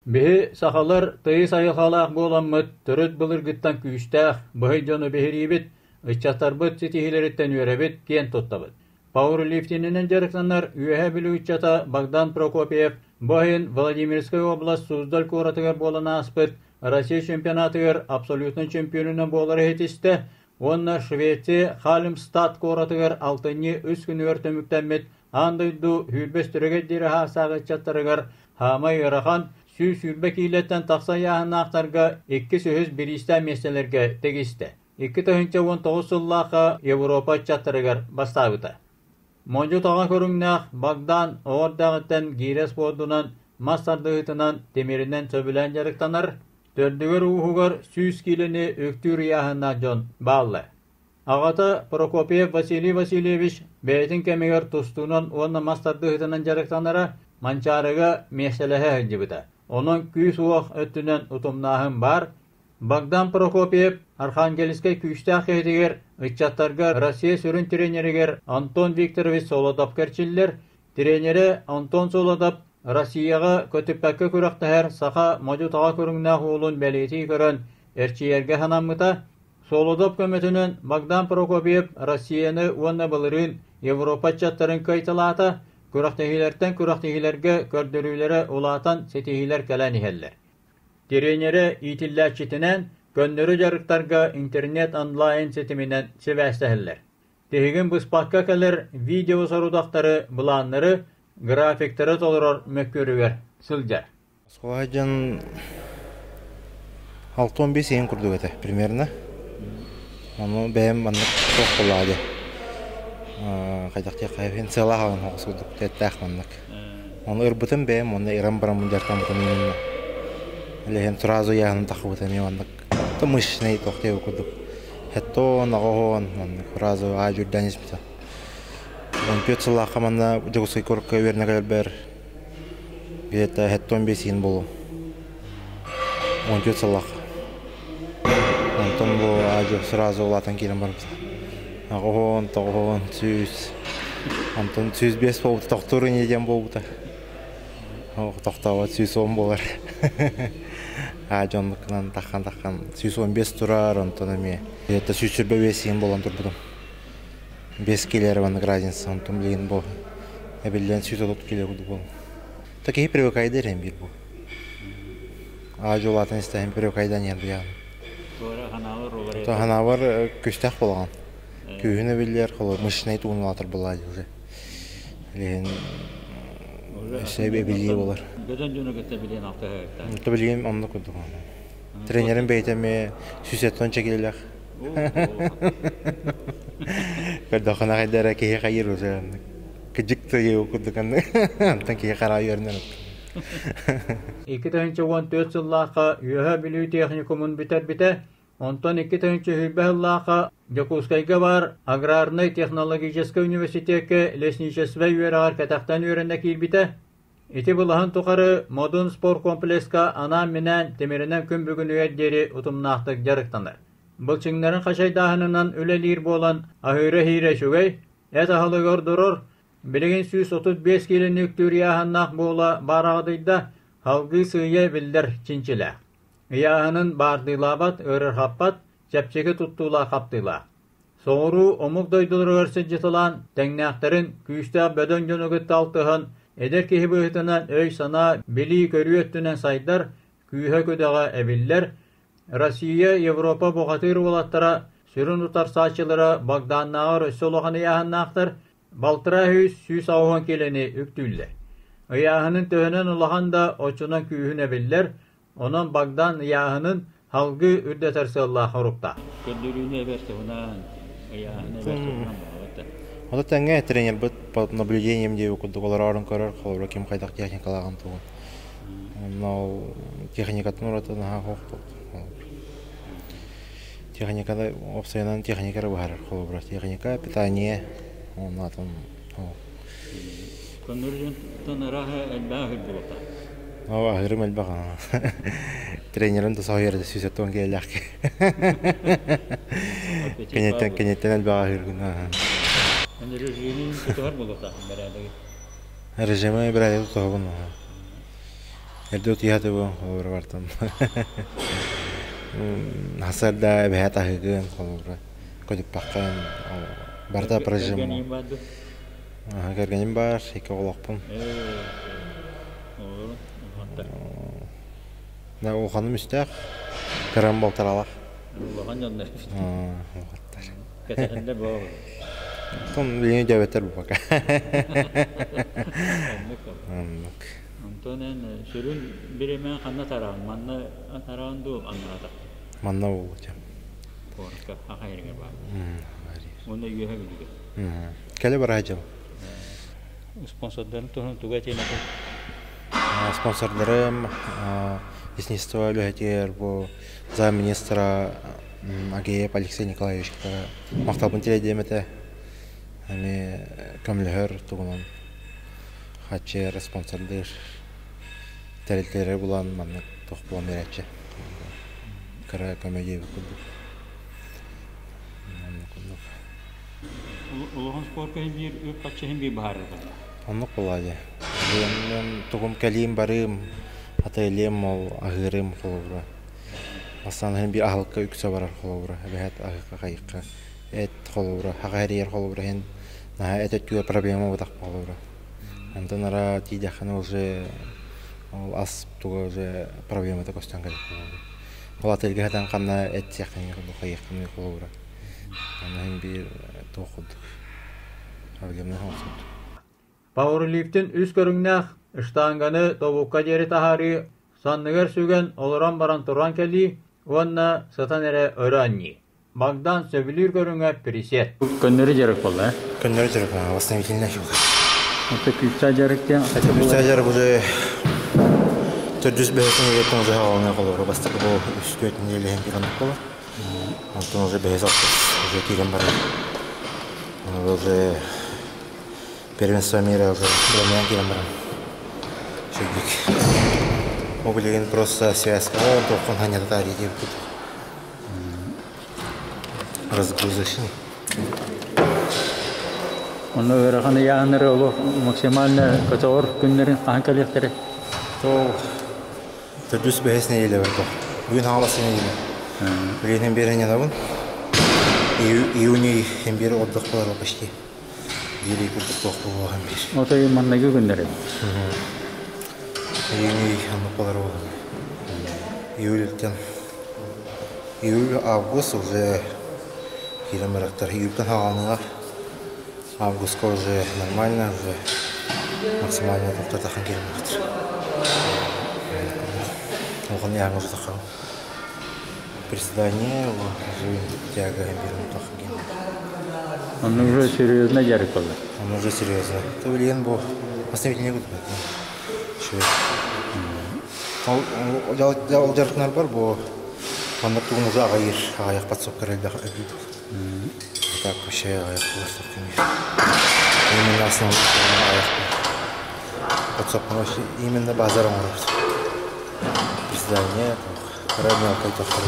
Bihi sahalar tayı sayıhalaq bolanmıt, töröt bılırgıttan küyüştaq, bıhay jonu behiribit, ıççatarbıt sitihileritten yörebit, kiyen tuttabıt. Powerlifting'inin jarıksanlar üyehe bilü ıççata Bogdan Prokopiev, bıhayin Vladimirskay oblast Suzdal koratıgar bolana aspıt, Россия чемпионатыгар абсолютный чемпионына болары хетисте, онна Швеция Халмстад коратыгар алтынны үс күн өртөмүктәммет, андайду хүрбес түрегет дире хасагы чаттарыгар хамай ырахан süs yürbe kiilletten taksa yağını aktarga 2 söhüz biriste meselelerge tegiste. 2 tahınca 19 yıllaqa Evropa çattırıgar bastavıda. Moncu tağa körüngnaq Bagdan oğurdağıtten gires boğdunan Masardığıtınan demirinden söbülen jarıktanar, dördügör uğugar süs kilini öktür yağına jon bağlı. Ağata Prokopiev Vasily Vasilyevich beytin kemigar tustunan onna Masardığıtınan jarıktanara mançarıga meselehe hıncıbıda. Onun küs uaq öttünen utumnahın bar. Bogdan Prokopiev Arkhangelsk'e küçtaq ehdiger, ıççattarga Rossiya sürün treneriger Anton Viktorovich Solodov kerçiller, treneri Anton Solodov Rossiyaga kötüppäkke kuraqtahar saqa majutağa körüngnah olun beleti görön erçiyerge hanamıta. Solodov kömetünün Bogdan Prokopiev Rossiyany onna bılırın Evropa çattarın kaytalata, kuraqtahilerden kuraqtahilerge kördürülere ulatan setihiler kelen iheller. Treneri itilläçitinen göndörü jarıktarga internet online setiminen sevästähiller. Tehigin bıspakka keler video sorudakları bulanları grafikleri tolurur mökkörüger sıljar. Сколаджан 6-15 yen kurduk ete примерно. Onu benim anlık çok kuladı. Kaydaktı kayfin sıla havan hoqsuduk tettaq manlık. Onu ırbıtım benim, onu İran baramın jartamıtım yeminna. Lehen sразу yağını taqıbıtım yemanlık. Tımış neyi toqtaya okuduk. Hetto nağoğun manlık. Sразу ajurdan ismita. 15 sıla qamanda Jogusky korka verine kalber. Где-то hetto 15 yen bolu. 14 sıla. Антон bu ajur sразу ulatan kilim barımsa. Nağoğun, toğoğun, süz. Антон süz 5 boldu, toqturun yedem boldu. Toqtava süz 10 bolar. Jonlukdan taqqan süz 15 turar, Антон eme. Где-то süz sürbe 5 yen bolan turbudum. 5 keler bandık raziniца, Антон bilgin bol. Ebillen süz olup keler kudu bol. Takihi привыкай derem bir bu. Ajur ulatan istahim привыкайдан yerdi ya. Hanavır köstaq bolgan. Köyüne biller qolur, mышнай тугун атыр булады уже. Леген себе билги болар. Göden jonu gette bilen alta hektar. Bilgim anlık oldu. Trenerim beyteme süseton çekilek. Kadakana kadar ki hayır olsun. Kıcıktı yok kudukan. Tanki karar yerine. 2014 yıllaqa Yuha Bilü Texnikumun biter. Ondan 2000 yıllaqa Jakutskayga var Agrarnay Texnologiyaskiy Universitetke lesnichesve yurar kataqtan öğrenmek ilbite. Eti bulahan tuqarı modern spor komplekska ana minen temirinden gün bugün üyedleri utumnaqtık jarıktanlar. Bılçınların qaşaydahınından ölelir bolan ahire hire şugay et ahalı gördürür. Biligin 135 kilonik türyahannak bola barağdıyda halgı sığıya bildir çinçile. Yağının bardılabat örür happat çepçeki tuttuğla kaptıla. Soğuru omuk doydurursa cıtılan tengnakların küçte bödön jönügüt altıhın eder kehi bıhtınan öy sana bili körüyöttünen saydar küyhe ködağa ebiller. Rossiya, Evropa boğatır olattara sürün tutar saçılara Bogdannağı rössoloğanı yağınnaqtır. Baltıra hüs süs avuğun keleni üktüller. Yağının töhünen ulağan da oçunan küyhüne biller. Onun Bogdan yağının halgı ürdeterse Allah hurukta. Gördüğünü eberse buna yağını eberse buna bağlıqta. O da tenge trener bit под наблюдением diye okuduk. Olar arın karar qalır kim qaydaq texnikalağın tuğun. Ondan texnikatın uğratın ha hoqtuq. Техникада опционален техникалар бар. Холбра техника, питание. Ondan Konurjun tanaraha elbahı bulata. Ava ahırım elbağa. Trenerin de sahiyerde süseton gelak. Kenyetten elbağa ahırgın. Rejimin tutar bulata beraber. Rejime beraber tutar bunu. Erdo tiyatı bu olur vartan. Hasarda behat ahıgın olur. Kodup bakkan barda projem. Gergenim var, iki olakpın. Olur. Hatta. Ne o hanım üstek. Karam baltaralak. Allah'ın yanında. Oğatlar. Keterinde bu. Tom beni cevaplar bu bak. Anlık. Antonen sürün birime kanna tarağın, manna tarağın du anlata. Manna olacağım. Korka, hakayırga var. Onu üyehe bilgi. Kale barajım. Sponsorların tuhun tuga çeyna ko. Sponsorlarım Естественно, летер bu замминистра Агеев Алексей Николаевич мактабын теледемете. Ами көмлөр тугунан хачер спонсорлар телелері булан манны тох булан берече. Кара комедия кылды. Улухан спорт кайын bir öp kaçayım bir bahar. Оннук булады. Мен тугум калим барым атайлем ол агырым холовра. Асан бир ахылка үксө барар холовра. Бәһәт агыка кайыкка. Эт холовра, хагарер холовра hen это тюа проблема вот так холовра. Антонара тидяхана уже ол ас туга уже проблема так остан калып. Холателге хатан канна эт яхын кайыкны холовра. Анан бир тохуд. Проблема хосот. Powerlifting üst körüngнәх ыштанганы тобукка жери тахары санныгар сүген олоран баран туран келли онна сатанере öğrenni. Bagdan söbülür körüngә присед. Көннәре жарык булды. Көннәр жүріп, восстановительный жыл. Аты күпчә жарыктан. Это бюстажер уже 400 бәйсін егеттен уже хавалына қолыр. Бастық бұл үстөт недели хемпираны қолыр. Антон уже бәйс ақтыз, уже келен бары. Уже первенство мира уже білімнен келен бары. Шөгдік. Ол білеген просто связка, он тоқын ханята тарихи деп бұд. Разгрузочный. Onu öğrenene yağınları olur maksimalne kaçor günlerin kankalıkları. То 400 бәйсіне елі барды. Бүгін ағаласына елі. Білетін бері не дауын. Июней hem beri отдых болар ол почти. Елі күрдік тоқ болған бер. O da mannağı günleri. Июней анық болар болған. Июльтен. Июль, август уже келем барақтар. Июльтен ағалыныға. Августка уже нормально, уже максимально тоқтатақан келем барақтар. Оған яғын уже таққан. Приседание, уже тяга hem beri тоққан келем. Onu уже серьезно жарык oldu. Он уже серьезно. Это блин, бо восстановительный год. Ол жарықтар бар, бо онда туғын уже ағайыр, ағаяқ подсопкар әлді әбейді. Так, вообще ағаяқ боластық кемейді. Именно основный ағаяқ бар. Подсопкар вообще именно базар оңырып. Приседание, равнел кайтақтар.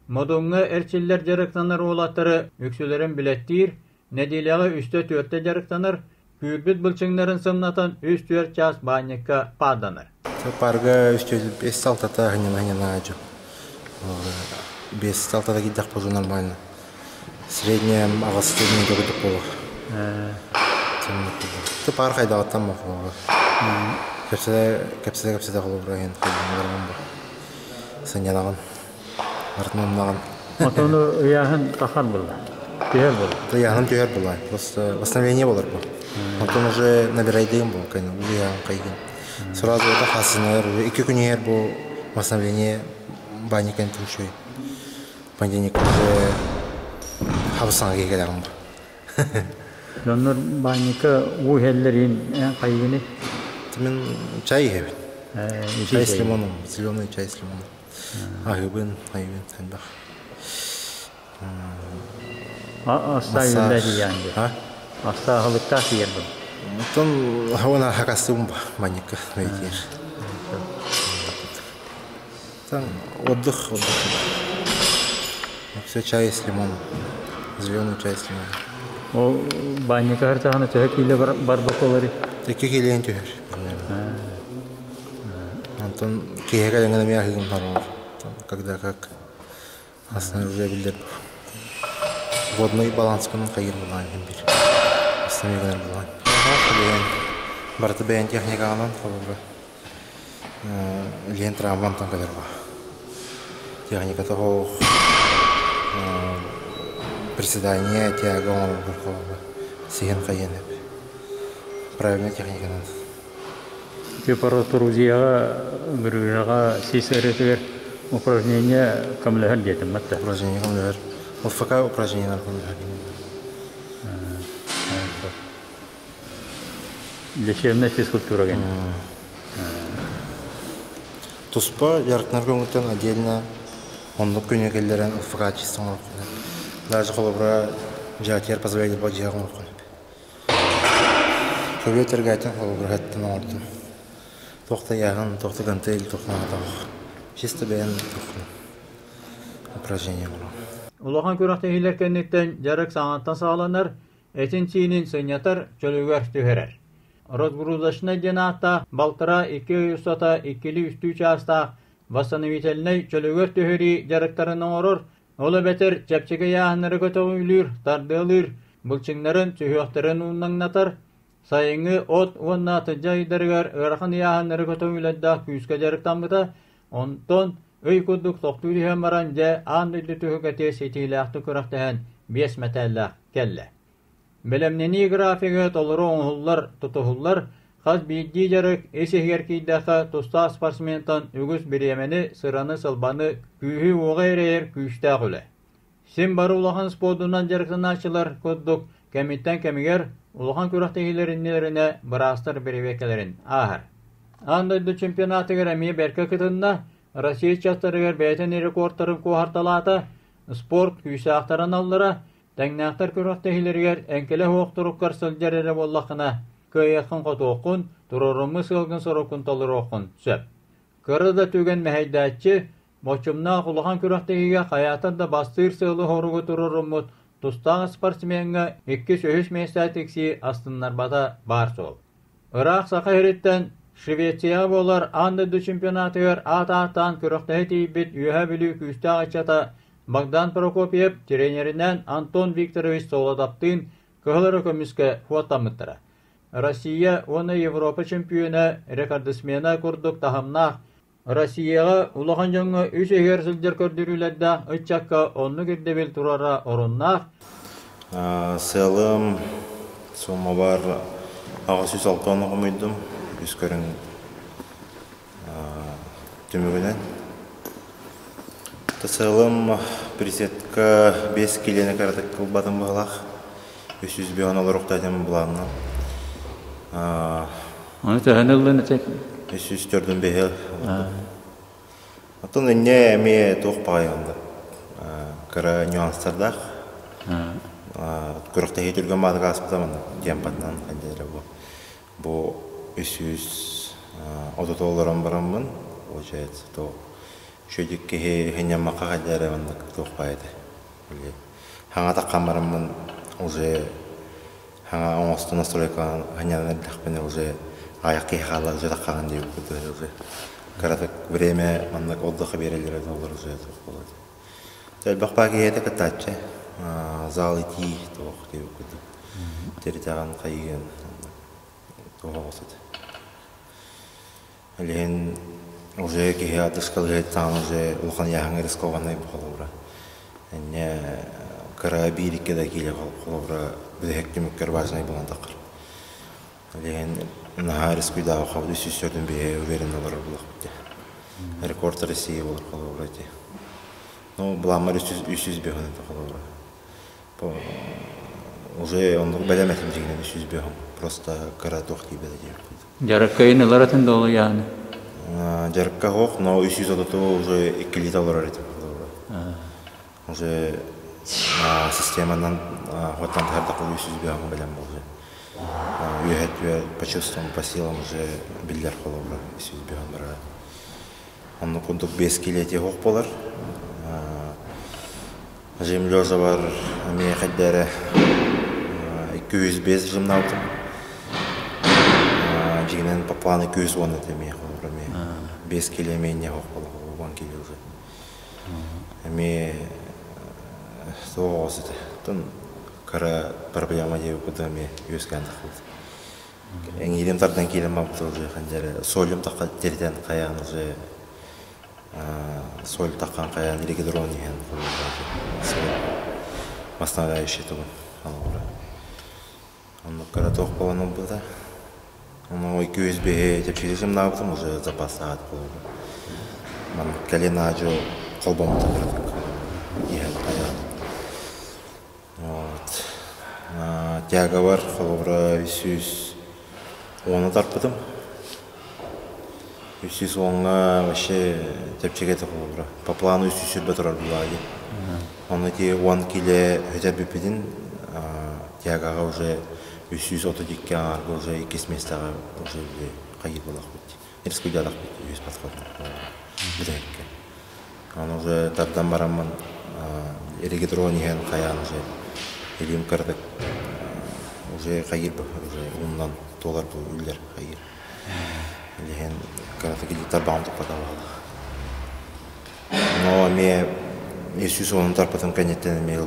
Modunga erçiller jarıktanlar oğlatları yüksülerin bilettir, nedilyağı üstü törtte jarıktanır, kürbüt bılçınların sımnatan üst tört ças banyakka padanır. Парга üstü 5 салтата гнена аджу. 5 салтата гидах позу нормально. Средняя агастыны дөгдөк болу. Ты пар кайда аттан мақлығы. Кепседе қолу бұрайын қайдың бар. Sen yanağın. Артынан Onu yağın takar buldu. Tüher buldu. Да яғын түйер болай. Просто восстановление болар бұл. Антон уже набирайдығым бұл. Уже яғын қайген. Сразу это хасыныр. 2 күн ер бұл восстановление баникен тұншой. Понедельник уже хабысаңа кегелерім бұл. Onlar banика bu hellerin en kaygını. Мен чай ебін. Чай с лимоном. Зеленый чай с лимоном. Айыбын, сәнбақ. Asla yönleri yani. Asla halıkta yer bu. Тон хавана хакастым ба маника вейтер. Там отдых. Все чай с лимоном. Зеленый чай с лимоном. O banика her tane tühek ile barbakoları. Теке келен түйер. Антон киһэгэлэнгэнэ мяхыгын харор. Когда как основной билдер. Водный баланс кының кайыр булган бир. Основной булган. Барты бәйін техникадан қолы лен травмантан кадер бар. Техниката қол приседание, тяга он қолы сеген қайын. Правильно техникадан. Температурузияға, грыжаға, сесеретер упражнения камлахар детім матта. Упражнения камлахар. ОФК упражнения камлахар. Лечебная физкультура. Туспа яркнар көңілтен отдельно ондық көнекелерін ОФК чистың ұрқын. Даже қолыбыра жатер позволит бұл жағын ұрқын. Көбетер ғайтын қолыбыра ғаттын ұрқын. Тоқта яғын, тоқта гантель, тоқта нағатақ. Чисто бәйін тоқын. Упражнение ұрқын. Улахан көріқті хилер кәннеттен жарық саңаттан сағаланар, әтін сиінін сынятар чөлігер түхерер. Разгрузочный денатта балтыра 2 ұстата 2-3 часта восстановительный чөлігер түхері жарықтарының орыр, олы бәтір чәпчеге яғыныры көтөғүйлір, тардылыр, бұлчыңларын түйіқтарын ұннаңнатар, сайыңы от онна тыджайдырғар ұрақын яғыныры көтөғүйләдді күйіске жарықтан бұта, онтон өй күдік тоқтуыры хемаран жа андылды түхігәте сетиләқті көріқтіғен 5 мәтәлләқ кәлі. Белемнени графига толыру оңғылар тұтығылар, қаз бейді жарық есігер кейдәқі тұста спортсментан үгіз біремені сыраны сылбаны күйі оғайрайыр күйішті құлы. Сен бары улахан спордунан жарықтан ашылар көддік кәметтен кәмігер улахан көріқтігілерінлеріне бірастыр біревекелерін ағыр. Андайды чемпионатығыр әмей бәркі күтінна Россия частарығыр бәйтін рекордтарын қуарталаты спорт күйісі ақтаран алыра тәңнәқтар көріқтігілергер әңкелі хоқтырыққар сылжарері боллақына көйеқін қотуқын, тұрырымы сылғын сұрықын толыр оқын сөп. Көріда түген мәйдәтчі, мочымна құлған көріқтігіге қаятырда бастыр сылы хоруғы тұрырымыд, тұстағы спортсменға 2-3 мәстәтіксі астынларбада бар сол. Ирақ сақы хереттен Швеция болар андыды чемпионатығыр ат-аттан көріқтігі тейбет үйе білі күсті ачата Богдан Прокопьев тренеринен Антон Викторович Солодаптын көхлері көміске хуаттамыттыра. Россия оны Европа чемпионы рекордсмена күрдік тахымнақ. Россияға улахан жаңы 3 егер сілдер көрдірілерді ұтчаққа оны көрдебел тұрара орыннақ. Сылым сома бар ағыз 106 оны қымыйдым. Үскөрін түмігінен. Тасылым присетка 5 келені қарадық қылбадым бағылақ. 300 бейон олар ұқтайдым бұлағына. Оны тәғін ұлын әтек? 304 бейел. Атын үнне әме тоқ бағайғанды. Кірі нюанстардақ. Көріқті хетірген мадыға аспытамын. Темпатынан қайдері бұл. Бұл 300 $30 барамын. Получается, то шөдік кеге хенен мақа қайдері мандық тоқ байды. Хаңа таққан барамын. Уже хаңа оңысты настройка хенен әлдіқпен уже аяқ кеге қала уже таққан дейбі күді уже. Каратық время мандық отдықы берелері олар уже тоқ болады. Тәл бақпа кеге катачы. Зал ити тоқ дейбі күді. Теритаған қайген тоға қосады. Әлген уже кеге атышқалы ғайттан уже ұлған яғын рискованай бұқалауыра. Әне кара бирикке да келе қалауыра бүдәк түміккер важнай болан тақыр. Әлген наға рискуйдағы қабды 304 бейе уверен олар бұлақ бұдде. Рекорд Россия болар қалауыра де. Но бұламар 300 бейханы қалауыра. Уже ондық бәлеметім дегенен 300 бейханы. Просто кара тоқ дейбеді дейбі. Жарыққа енілер атын долы яғыны? Жарыққа қоқ, но 300 ототу уже 2 литр олар етіп. Уже системадан хотан тәрдіқыл 300 бейханы бәлем болды. Үйәт почувствуем по силам уже билдер қолауыра 300 бейханы бара. Оны күндік 5 келете қоқ болар. Жем лёжа бар, әме қайдері 205 жемін алдым. Жегінен по планы 210 өтемей қолауыра. 5 kilometre hok olan kilo уже. Эми соосыты. Тон кара проблема деп кудами юсканды кылды. Эңирем тардан келем апты уже ханжары. Солим такка терден каян уже соль таккан каян регидрон деген кылды. Восстанавливающий тугун. Он кара тох боланым булда. Он ой көзбе деп чирежим наптым уже запас саат болду. Ман колена жо колбом такырдык. Вот. Тяга бар, холовра висюс. Оны тарпыдым. Висюс онга вообще тепчеге холовра. По плану висюс сүрбе турар булаги. Оны те 10 киле өтер бепедин тягага уже висюс отодикке арга уже 2 местага уже кайыр болак бит. Эрскудалак бит, вис подходно. Бирекке. Он уже тардан бараман регидрониген каян уже элим кырдык уже кайыр уже ундан $1 бу үлдер кайыр. Леген кырдык илтар баунтук патавала. Но ме Иисус он тарпатан канеттен ме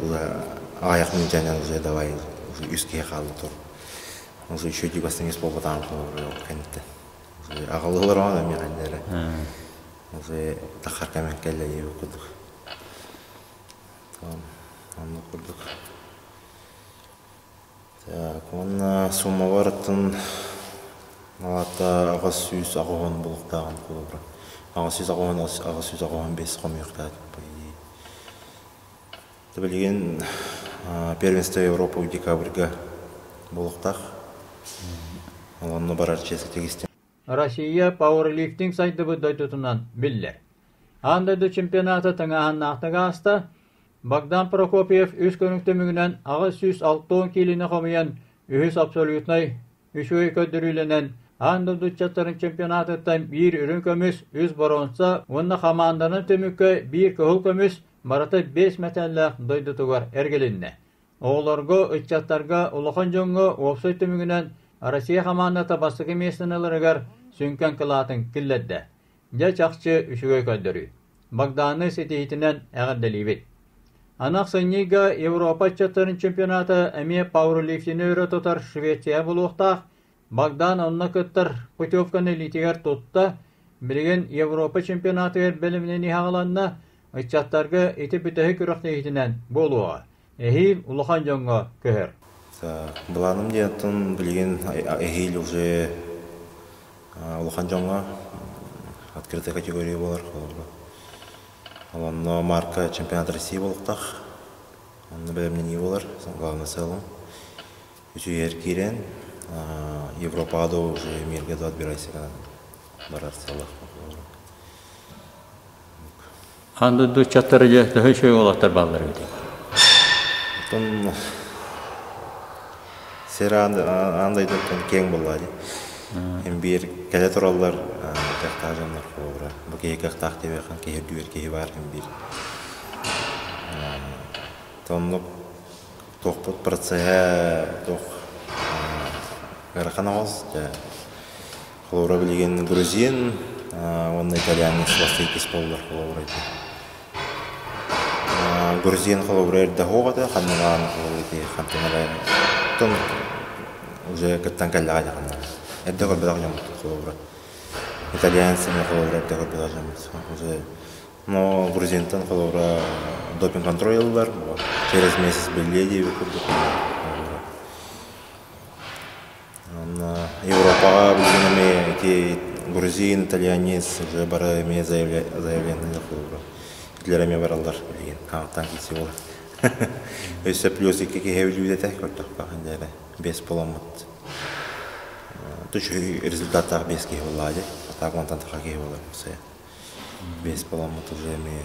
аяк минтенен уже давай уже үске калды тур. Уже еще дибастын испол патан канеттен. Уже агалылар ана ме кандere. Уже тахар камен келе ебе кудук. Анны курдук. Так, он сумма барытын алата ага сүйүс агаган булуктаган кулубра. Ага сүйүс агаган 5 комуктат. Билген первенство Европы декабрьга булуктак. Аланны барар чеси тегисте. Россия пауэрлифтинг сайты дойтутунан биллер. Андайды чемпионаты тыңаһаннаахтага аста Богдан Прокопьев үз көнүктөмүгүнөн ага 160 килини комуян үз абсолютнай үшөй көдүрүленен андайды чаттарын чемпионатыттан бир үрүн көмүс үз боронса, онна команданын төмүккө бир көхүл көмүс барата 5 метеллах дойдутугар эргелинне. Оолорго ыччаттарга улахан жоңго опсой төмүгүнөн Россия командата басыгы местенелеригер сүнкөн кылатын килледде. Жа чакчы үшөгөй көддөрү. Богданы сетихитинен эгерделибит. Анак сыннига Европа чаттарын чемпионаты эме пауэрлифтинг өрөтотар Швеция булуктак. Богдан онна кыттар путевканы литигер тутта. Билген Европа чемпионаты белиминен ихагаланна ыччаттарга эти бүтөһү күрөктегитинен болуга. Эхил улахан жоңго көһөр. Бланым диятын билген эхил уже улахан жоңго открытая категория болар. Аланна марка чемпионат России болуктак. Анны белемнен болар, главный целом. Үчүер кирен Европада уже мирге да отбирайся барар салах. Андайды чаттары же төһөшөй олаттар баллар бит. Тон сера андайды кең болду. Эми бир келе тураллар тактажандар кобра. Бу кейкак так деп акан кейдүер кей бар бир. Тонлук токпут процессе ток гараханавыз кобра билген грузин, он итальянец вастыкис болдур кобра. Грузин кобра дагога ханнаган кобра хантенара тон уже каттан каллага жакан. Это как бы так не итальянцы не холовра, это как бы даже уже, но грузинтан холовра допинг контроль был, через месяц были Европа, блин, эти грузин, итальянец уже бара имеют заявление на холовра. Для меня баралдар, блин, танки всего. Если плюсы какие люди это как так пахнет, без поломат. Туч результатах без ких влади, а так он там такие было все. Без поломат уже мы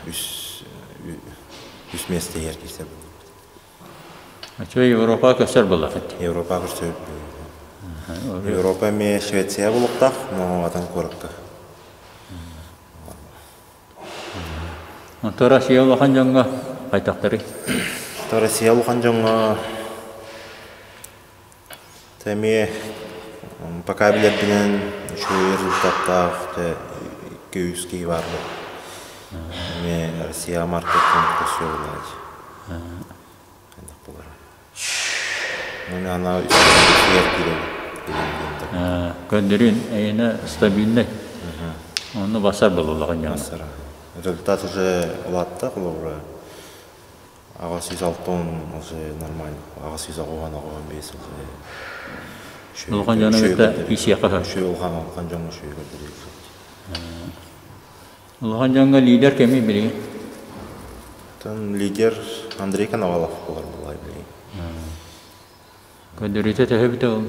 үс месте яркий все. А что Европа көсөр була фет? Европа көсөр. Европа мы Швеция булуктак, но атан коракка. Он Россия улахан жоңго кайтактары. Россия улахан жоңго Теми пока билет билен şu результаттах göğüski var. Ve Rusya marketing koşuyorlar. Kandak bular. Onu ana üstüne giriyor. Gönderin yine stabillik. Onu basar bulurlar yani. Результат уже латта колора. Агас 106 уже нормально. Агас 110 бес уже. Улхан жанагыта иши каха. Şu улхан жаңа şu gördүрүк. Улхан жанга лидер кеми били? Тан лидер Андрей Коновалов болар булай били. Гөндөрүтө төбүтө ол.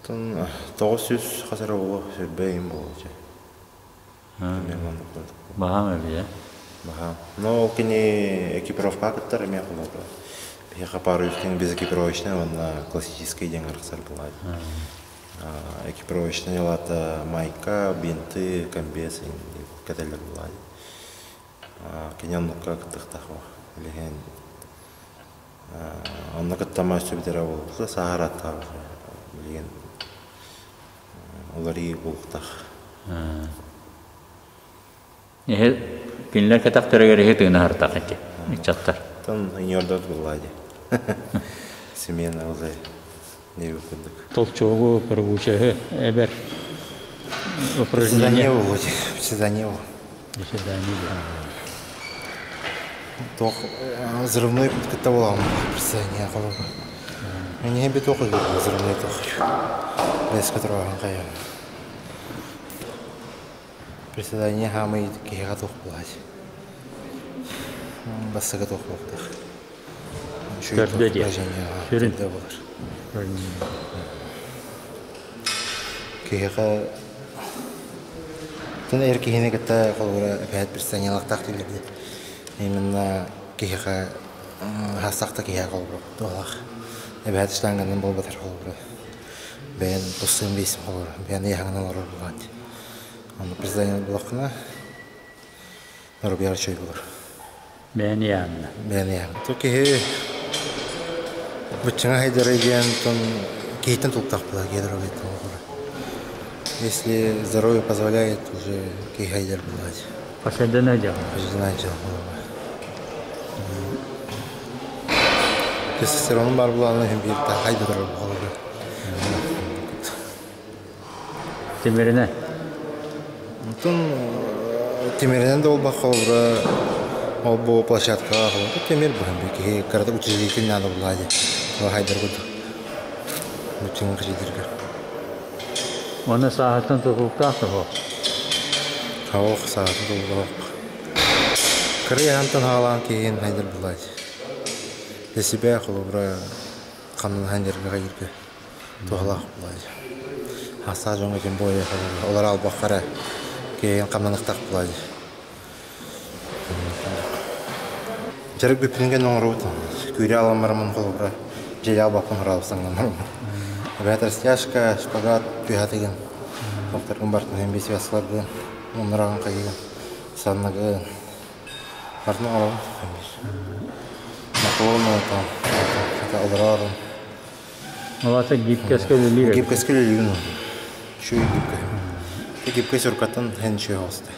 Тан 900 хасара боло бейим болчу. Бахам бия. Баха. Но кини экипировка каттар эме кылып. Я пару их без экипировочной, он классический день архсар была. Экипировочная лата майка, бинты, комбесы, кателер была. Кинян как тахтахо. Леген. Он на каттама субтитрировал. Сахарата. Леген. Улари бултах. Эхе кинлер катактарыгар эхе тыгына хартакачы. Ичаттар. Там иньордот была. Семена уже не выходит. Толчогу прогуче эбер. Упражнение выводит. Заседание. Тох взрывной подготовлал присоединение колоба. Не бит только взрывной тох. Без которого он кая. Присоединение хамы такие готов платить. Бас готов платить. Көрдөдө. Шүрін. Кейға тын эркегене кетті қолғыра бәйт бір сәнелақтақ келерді. Именно кейға хастақта кейға қолғыра доғақ. Бәйт ішланғанын бол батар қолғыра. Бәйін бұстығын бейсім қолғыра. Бәйін яғынан орыр болғанды. Оны президент болақына нұры бияр шөй болыр. Бәйін яғына. Бәйін яғына. Тұр кейі Бычыңа хайдары ден тон кейтен толтақ была, гидро беттен олғыра. Если здоровье позволяет, уже кей хайдар была. Пашадана жағы. Пашадана жағы олғыра. Тестостерон бар болғаны hem bir daha хайдар олғыра. Темеріне? Тон темерінен де олбақ олғыра. Ол бұл площадкаға олғыра. Темер бұғын беке. Қарада учредитель надо болады. Хайдар буду. Bütün kişidirler. Onu saatten tutuktaktı o. Hava saati doldu. Kırıyantan halan keyin Haydar bulaydı. Desibe kılыбра kanın Haydarga gayırga. Toğlaq bulaydı. Hasa jonga ken boya olar al bakara keyin kananıqtaq bulaydı. Жарык бүпінген оңырауды. Көре аламарымын қолыбра. Жел бапын ғыралысыңнан ұрмын. Бәтір стяжка, шпагат, түйатыген. Доктор бартын hem бес вясыларғы. Онырағын қайыған. Саннағы. Бартын алауын. Наклоны там. Хата алырағын. Олаты гипкескелі Гипкескелі лігін. Шөй гипка. Гипкес ұрқаттан хен шөй алысты.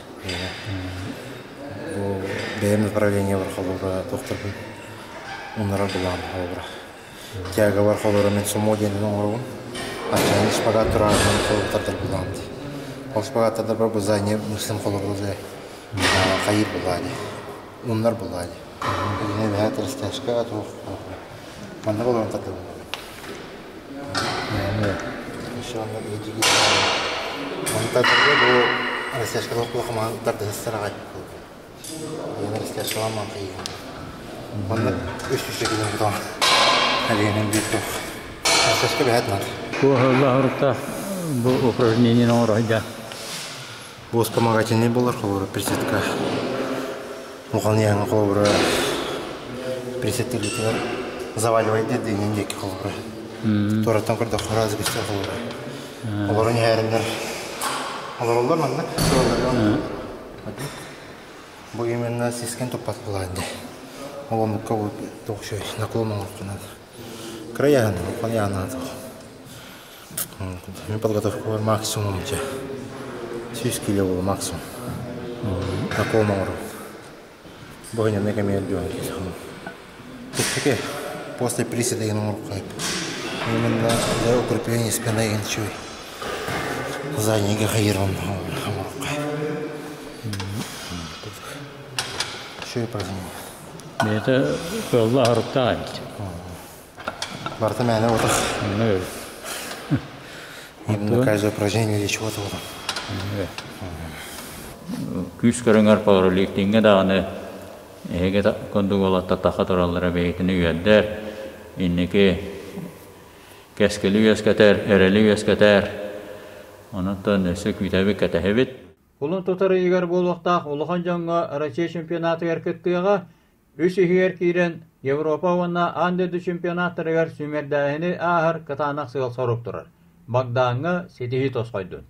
Бәйім направление бар қолыра доқтырдың. Оныра бұлан қолыра. Тяга бар қолыра мен сумо денің оңырауын. Ачайын шпагат тұрағын қолықтардар бұланды. Ол шпагаттардар бар бұзайне мүслім қолыра ұзай. Қайыр бұлады. Онлар бұлады. Үйіне бәйт растяшқа атуық қолыра. Манда қолырын тарды бұлады. Еще онлар едігі бұлады. Оны тардырды бұл растяшқа қолыққа тарды сыстыраға Yine istersen ama iyi. Bana üst şekilde buradan. Hadi yine bir top. Başka bir hayat var. Bu Allah rıkta bu упражнение orada. Bu вспомогательный болар қолыр присетка. Оған яңа қолыр присеттерлер заваливайды деген деки қолыр. Тораттан көрді қораз кесте қолыр. Олар не әрімдер. Олар манда. Bu именно сескен топат буланды. Олам кабы токшой наклонно қанады. Краяны, қанияны. Мен подготовка бар максимум 100 кило был максимум. Такого могу. Богоня не камер бьем. Таке после приседа я могу кайп. Именно для укрепления спины и ничего. Заднего хайрон. Что я праздник? Это было артать. Барта меня вот так. Ну, Именно каждое упражнение или чего-то вот. Küskörüngär powerlifting'e dağını ege kondugolatda tahatorallara beytini üyedder. İnniki keskeli üyesketer, ereli üyesketer. Ondan nesek vitabik ketehebit. Kulun tutarı iger bolwaqtaq uluhan jonga Rusya çempionatı erkettiğe 3 iher kiren Европа ванна андеду чемпионаттарыгар сүмердәһини ахыр кытанак сыгыл соруп турар. Багдаңы сетихи тосқойдун.